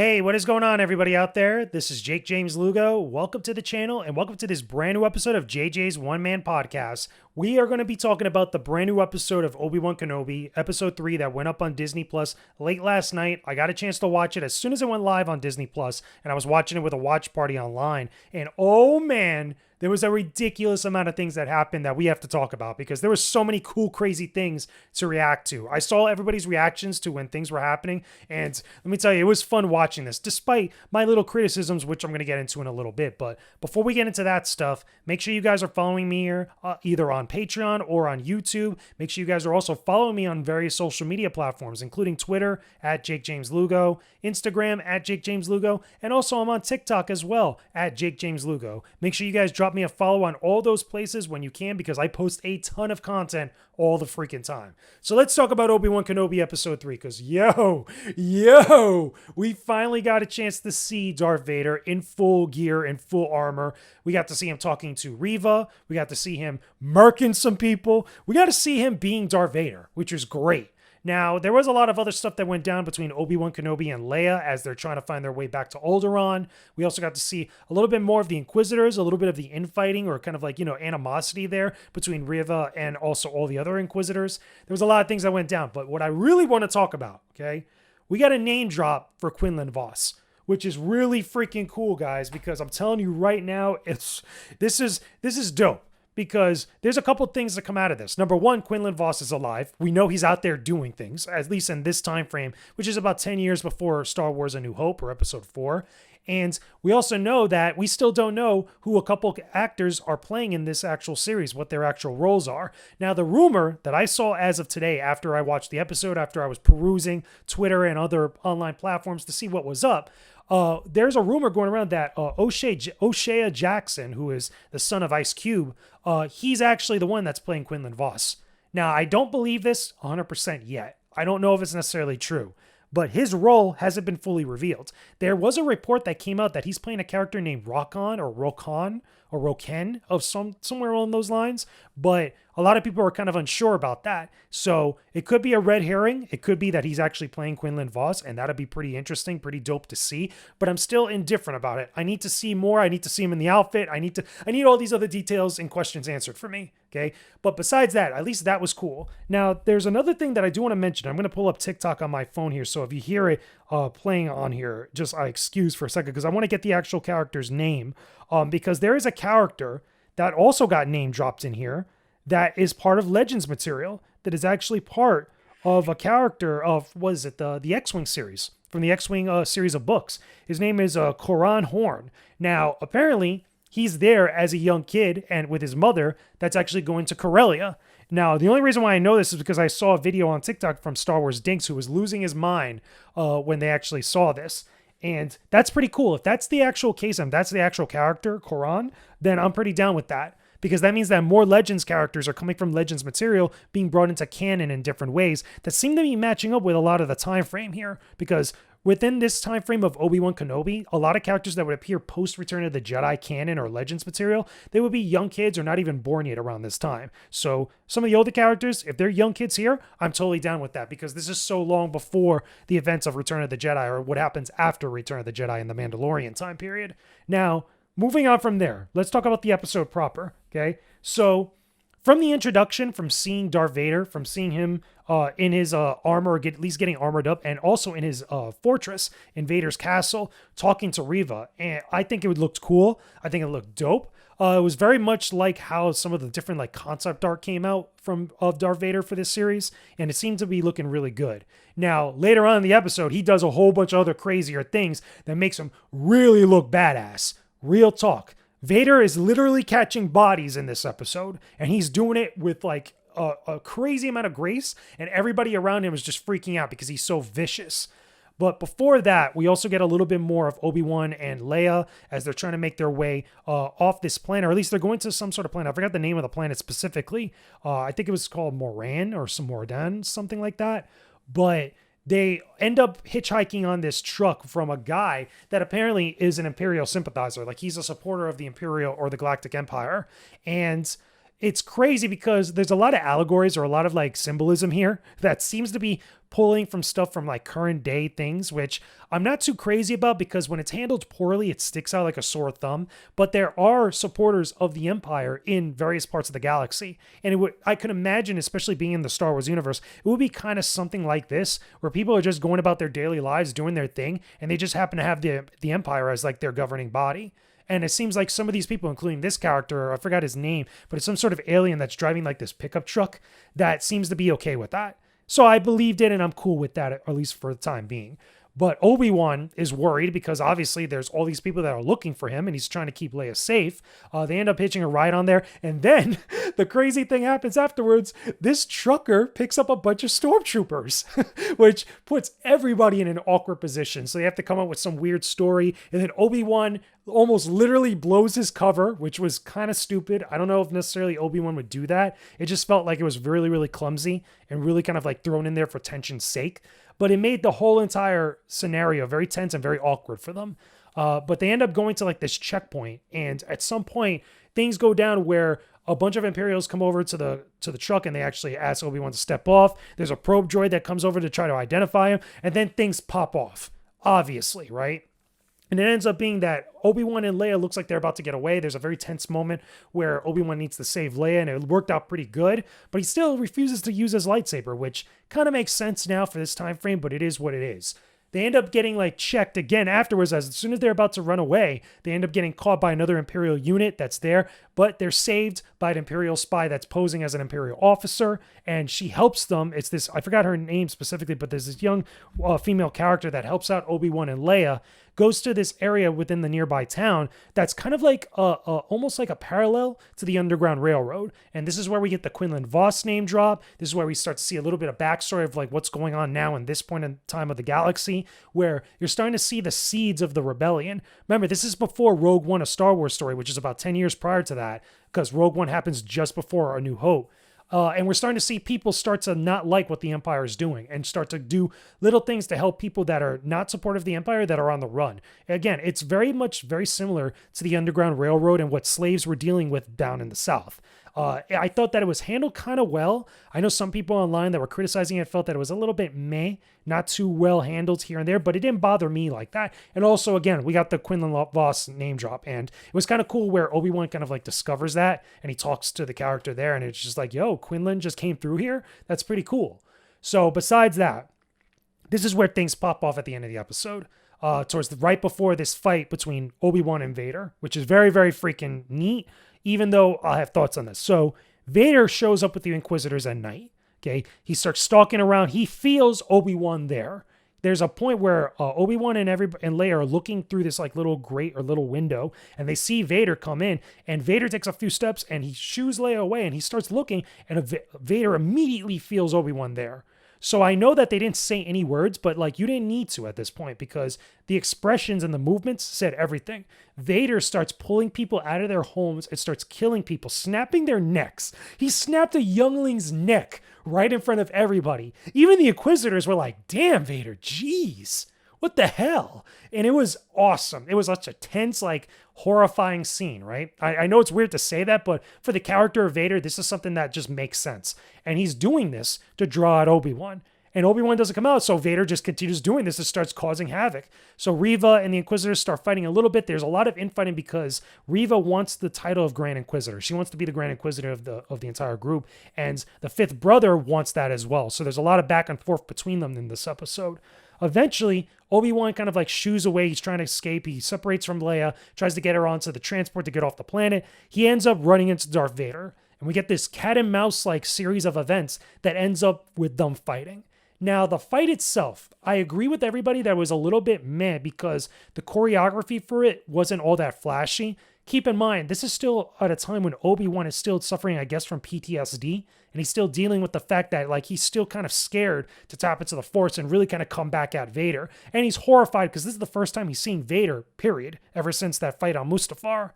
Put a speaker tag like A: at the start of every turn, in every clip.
A: Hey, what is going on, everybody out there? This is Jakejames Lugo. Welcome to the channel and welcome to this brand new episode of JJ's One Man Podcast. We are going to be talking about the brand new episode of Obi-Wan Kenobi, episode 3 that went up on Disney Plus late last night. I got a chance to watch it as soon as it went live on Disney Plus, and I was watching it with a watch party online. And oh man, there was a ridiculous amount of things that happened that we have to talk about because there were so many cool, crazy things to react to. I saw everybody's reactions to when things were happening, and let me tell you, it was fun watching this, despite my little criticisms, which I'm going to get into in a little bit. But before we get into that stuff, make sure you guys are following me here, either on Patreon or on YouTube. Make sure you guys are also following me on various social media platforms, including Twitter at JakeJamesLugo, Instagram at JakeJamesLugo, and also I'm on TikTok as well at JakeJamesLugo. Make sure you guys drop me a follow on all those places when you can because I post a ton of content all the freaking time. So let's talk about Obi-Wan Kenobi episode 3 because we finally got a chance to see Darth Vader in full gear and full armor. We got to see him talking to Riva. We got to see him murking some people. We got to see him being Darth Vader, which was great. Now, there was a lot of other stuff that went down between Obi-Wan Kenobi and Leia as they're trying to find their way back to Alderaan. We also got to see a little bit more of the Inquisitors, a little bit of the infighting or kind of like, animosity there between Riva and also all the other Inquisitors. There was a lot of things that went down, but what I really want to talk about, okay, we got a name drop for Quinlan Vos, which is really freaking cool, guys, because I'm telling you right now, this is dope. Because there's a couple things that come out of this. Number one, Quinlan Vos is alive. We know he's out there doing things, at least in this time frame, which is about 10 years before Star Wars A New Hope or Episode 4. And we also know that we still don't know who a couple actors are playing in this actual series, what their actual roles are. Now, the rumor that I saw as of today, after I watched the episode, after I was perusing Twitter and other online platforms to see what was up, there's a rumor going around that O'Shea Jackson, who is the son of Ice Cube, he's actually the one that's playing Quinlan Vos. Now, I don't believe this 100% yet. I don't know if it's necessarily true, but his role hasn't been fully revealed. There was a report that came out that he's playing a character named Roken of somewhere along those lines, but a lot of people are kind of unsure about that. So it could be a red herring. It could be that he's actually playing Quinlan Vos, and that'd be pretty interesting, pretty dope to see. But I'm still indifferent about it. I need to see more. I need to see him in the outfit. I need all these other details and questions answered for me. Okay. But besides that, at least that was cool. Now, there's another thing that I do want to mention. I'm going to pull up TikTok on my phone here. So if you hear it playing on here, just excuse for a second, because I want to get the actual character's name. Because there is a character that also got name dropped in here that is part of Legends material, that is actually part of a character of, the X-Wing series, from the X-Wing series of books. His name is Coran Horn. Now, apparently, he's there as a young kid and with his mother that's actually going to Corellia. Now, the only reason why I know this is because I saw a video on TikTok from Star Wars Dinks who was losing his mind when they actually saw this. And that's pretty cool. If that's the actual case and that's the actual character, Coran, then I'm pretty down with that. Because that means that more Legends characters are coming from Legends material being brought into canon in different ways that seem to be matching up with a lot of the time frame here. Because within this time frame of Obi-Wan Kenobi, a lot of characters that would appear post Return of the Jedi canon or Legends material, they would be young kids or not even born yet around this time. So some of the older characters, if they're young kids here, I'm totally down with that because this is so long before the events of Return of the Jedi or what happens after Return of the Jedi in the Mandalorian time period. Now, moving on from there, let's talk about the episode proper, okay? So, from the introduction, from seeing Darth Vader, from seeing him in his armor, or at least getting armored up, and also in his fortress in Vader's castle, talking to Riva, and I think it looked cool. I think it looked dope. It was very much like how some of the different concept art came out of Darth Vader for this series, and it seemed to be looking really good. Now, later on in the episode, he does a whole bunch of other crazier things that makes him really look badass. Real talk. Vader is literally catching bodies in this episode, and he's doing it with a crazy amount of grace, and everybody around him is just freaking out because he's so vicious. But before that, we also get a little bit more of Obi-Wan and Leia as they're trying to make their way off this planet, or at least they're going to some sort of planet. I forgot the name of the planet specifically. I think it was called Moran or some Mordan, something like that. But they end up hitchhiking on this truck from a guy that apparently is an Imperial sympathizer. Like he's a supporter of the Imperial or the Galactic Empire. And it's crazy because there's a lot of allegories or a lot of like symbolism here that seems to be pulling from stuff from like current day things, which I'm not too crazy about because when it's handled poorly, it sticks out like a sore thumb. But there are supporters of the Empire in various parts of the galaxy. And I could imagine, especially being in the Star Wars universe, it would be kind of something like this, where people are just going about their daily lives, doing their thing, and they just happen to have the Empire as like their governing body. And it seems like some of these people, including this character, I forgot his name, but it's some sort of alien that's driving like this pickup truck that seems to be okay with that. So I believed it and I'm cool with that, at least for the time being. But Obi-Wan is worried because obviously there's all these people that are looking for him and he's trying to keep Leia safe. They end up hitching a ride on there. And then the crazy thing happens afterwards. This trucker picks up a bunch of stormtroopers, which puts everybody in an awkward position. So they have to come up with some weird story. And then Obi-Wan almost literally blows his cover, which was kind of stupid. I don't know if necessarily Obi-Wan would do that. It just felt like it was really, really clumsy and really kind of like thrown in there for tension's sake. But it made the whole entire scenario very tense and very awkward for them. But they end up going to like this checkpoint, and at some point things go down where a bunch of Imperials come over to the truck and they actually ask Obi-Wan to step off. There's a probe droid that comes over to try to identify him, and then things pop off, obviously, right? And it ends up being that Obi-Wan and Leia looks like they're about to get away. There's a very tense moment where Obi-Wan needs to save Leia, and it worked out pretty good, but he still refuses to use his lightsaber, which kind of makes sense now for this time frame, but it is what it is. They end up getting like checked again afterwards. As soon as they're about to run away, they end up getting caught by another Imperial unit that's there, but they're saved by an Imperial spy that's posing as an Imperial officer, and she helps them. It's this, I forgot her name specifically, but there's this young female character that helps out Obi-Wan and Leia, goes to this area within the nearby town that's kind of like almost like a parallel to the Underground Railroad. And this is where we get the Quinlan Vos name drop. This is where we start to see a little bit of backstory of like what's going on now in this point in time of the galaxy, where you're starting to see the seeds of the rebellion. Remember, this is before Rogue One, a Star Wars story, which is about 10 years prior to that, because Rogue One happens just before A New Hope. And we're starting to see people start to not like what the Empire is doing and start to do little things to help people that are not supportive of the Empire that are on the run. Again, it's very similar to the Underground Railroad and what slaves were dealing with down in the South. I thought that it was handled kind of well. I know some people online that were criticizing it felt that it was a little bit meh, not too well handled here and there, but it didn't bother me like that. And also, again, we got the Quinlan Vos name drop, and it was kind of cool where Obi-Wan kind of like discovers that, and he talks to the character there, and it's just like, yo, Quinlan just came through here? That's pretty cool. So besides that, this is where things pop off at the end of the episode. Right before this fight between Obi-Wan and Vader, which is very, very freaking neat, even though I have thoughts on this. So Vader shows up with the Inquisitors at night. Okay, he starts stalking around. He feels Obi-Wan there. There's a point where Obi-Wan and Leia are looking through this like little grate or little window, and they see Vader come in, and Vader takes a few steps and he shoos Leia away, and he starts looking, and Vader immediately feels Obi-Wan there. So I know that they didn't say any words, but like you didn't need to at this point because the expressions and the movements said everything. Vader starts pulling people out of their homes and starts killing people, snapping their necks. He snapped a youngling's neck right in front of everybody. Even the Inquisitors were like, damn, Vader, jeez. What the hell? And it was awesome. It was such a tense, like, horrifying scene, right? I know it's weird to say that, but for the character of Vader, this is something that just makes sense. And he's doing this to draw out Obi-Wan. And Obi-Wan doesn't come out, so Vader just continues doing this and starts causing havoc. So Riva and the Inquisitors start fighting a little bit. There's a lot of infighting because Riva wants the title of Grand Inquisitor. She wants to be the Grand Inquisitor of the entire group. And the fifth brother wants that as well. So there's a lot of back and forth between them in this episode. Eventually, Obi-Wan kind of like shoos away. He's trying to escape. He separates from Leia, tries to get her onto the transport to get off the planet. He ends up running into Darth Vader. And we get this cat and mouse like series of events that ends up with them fighting. Now, the fight itself, I agree with everybody that it was a little bit meh because the choreography for it wasn't all that flashy. Keep in mind, this is still at a time when Obi-Wan is still suffering, I guess, from PTSD, and he's still dealing with the fact that, like, he's still kind of scared to tap into the Force and really kind of come back at Vader. And he's horrified because this is the first time he's seen Vader, period, ever since that fight on Mustafar.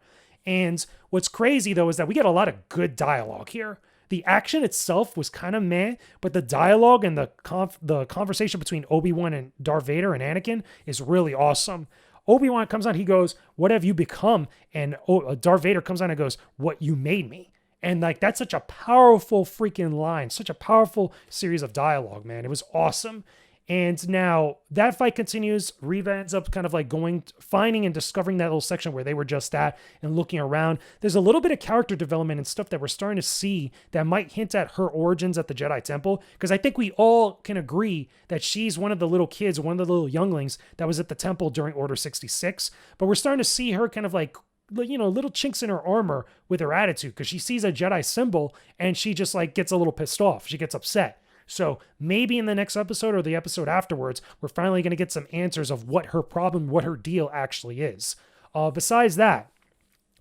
A: And what's crazy, though, is that we get a lot of good dialogue here. The action itself was kind of meh, but the dialogue and the conversation between Obi-Wan and Darth Vader and Anakin is really awesome. Obi-Wan comes on, he goes, "What have you become?" And Darth Vader comes on and goes, "What you made me." And like, that's such a powerful freaking line, such a powerful series of dialogue, man. It was awesome. And now that fight continues. Riva ends up kind of like finding and discovering that little section where they were just at and looking around. There's a little bit of character development and stuff that we're starting to see that might hint at her origins at the Jedi Temple. Because I think we all can agree that she's one of the little kids, one of the little younglings that was at the temple during Order 66. But we're starting to see her kind of like, little chinks in her armor with her attitude, because she sees a Jedi symbol and she just like gets a little pissed off. She gets upset. So maybe in the next episode or the episode afterwards, we're finally going to get some answers of what her problem, what her deal actually is. Besides that,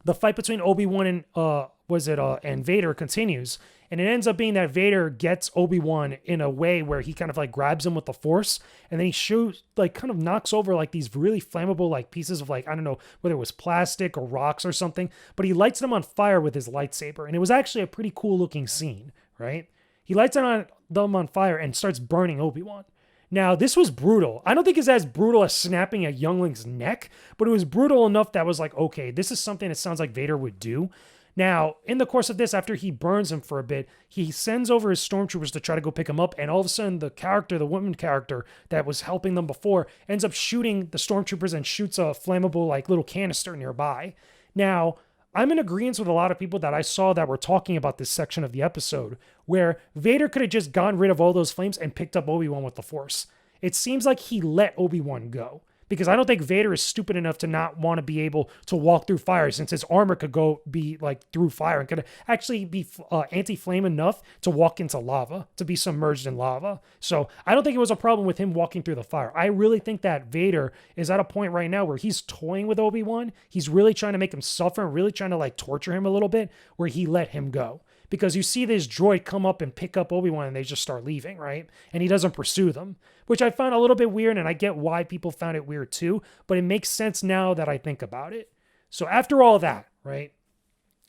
A: the fight between Obi-Wan and Vader continues. And it ends up being that Vader gets Obi-Wan in a way where he kind of like grabs him with the Force, and then he shoots, like kind of knocks over like these really flammable like pieces of like, I don't know whether it was plastic or rocks or something, but he lights them on fire with his lightsaber. And it was actually a pretty cool looking scene, right? He lights them on fire and starts burning Obi-Wan. Now, this was brutal. I don't think it's as brutal as snapping a youngling's neck, but it was brutal enough that was like, okay, this is something that sounds like Vader would do. Now, in the course of this, after he burns him for a bit, he sends over his stormtroopers to try to go pick him up, and all of a sudden, the woman character that was helping them before, ends up shooting the stormtroopers and shoots a flammable, like, little canister nearby. Now, I'm in agreement with a lot of people that I saw that were talking about this section of the episode, where Vader could have just gotten rid of all those flames and picked up Obi-Wan with the Force. It seems like he let Obi-Wan go, because I don't think Vader is stupid enough to not want to be able to walk through fire, since his armor could be like through fire and could actually be anti-flame enough to walk into lava, to be submerged in lava. So I don't think it was a problem with him walking through the fire. I really think that Vader is at a point right now where he's toying with Obi-Wan. He's really trying to make him suffer, really trying to like torture him a little bit, where he let him go. Because you see this droid come up and pick up Obi-Wan and they just start leaving, right? And he doesn't pursue them, which I found a little bit weird, and I get why people found it weird too, but it makes sense now that I think about it. So after all that, right?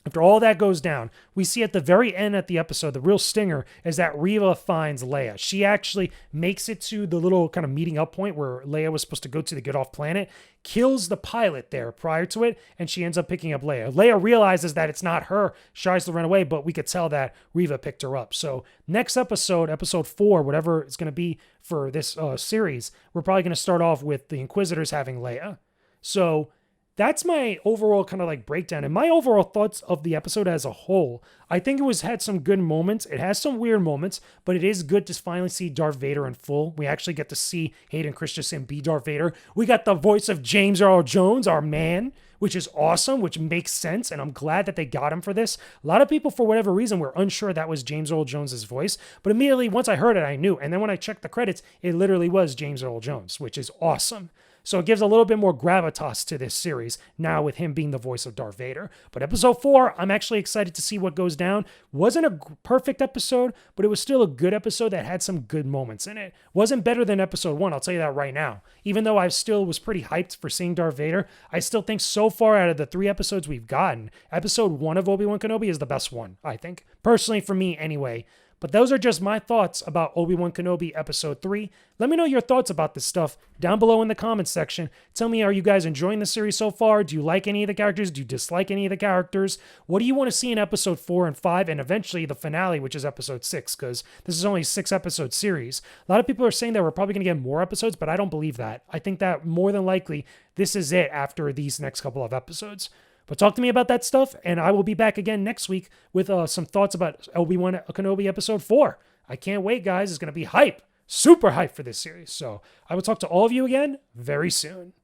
A: After all that goes down, we see at the very end at the episode, the real stinger is that Riva finds Leia. She actually makes it to the little kind of meeting up point where Leia was supposed to go to get off planet, kills the pilot there prior to it, and she ends up picking up Leia. Leia realizes that it's not her, she tries to run away, but we could tell that Riva picked her up. So next episode, episode 4, whatever it's going to be for this series, we're probably going to start off with the Inquisitors having Leia. So that's my overall kind of like breakdown and my overall thoughts of the episode as a whole. I think it had some good moments. It has some weird moments, but it is good to finally see Darth Vader in full. We actually get to see Hayden Christensen be Darth Vader. We got the voice of James Earl Jones, our man, which is awesome, which makes sense, and I'm glad that they got him for this. A lot of people, for whatever reason, were unsure that was James Earl Jones' voice, but immediately once I heard it, I knew. And then when I checked the credits, it literally was James Earl Jones, which is awesome. So it gives a little bit more gravitas to this series now with him being the voice of Darth Vader. But episode 4, I'm actually excited to see what goes down. Wasn't a perfect episode, but it was still a good episode that had some good moments in it. Wasn't better than episode 1, I'll tell you that right now. Even though I still was pretty hyped for seeing Darth Vader, I still think so far out of the 3 episodes we've gotten, episode 1 of Obi-Wan Kenobi is the best one, I think. Personally, for me anyway. But those are just my thoughts about Obi-Wan Kenobi Episode 3. Let me know your thoughts about this stuff down below in the comments section. Tell me, are you guys enjoying the series so far? Do you like any of the characters? Do you dislike any of the characters? What do you want to see in Episode 4 and 5 and eventually the finale, which is Episode 6? Because this is only a 6-episode series. A lot of people are saying that we're probably going to get more episodes, but I don't believe that. I think that more than likely, this is it after these next couple of episodes. But talk to me about that stuff, and I will be back again next week with some thoughts about Obi-Wan Kenobi Episode 4. I can't wait, guys. It's going to be hype. Super hype for this series. So I will talk to all of you again very soon.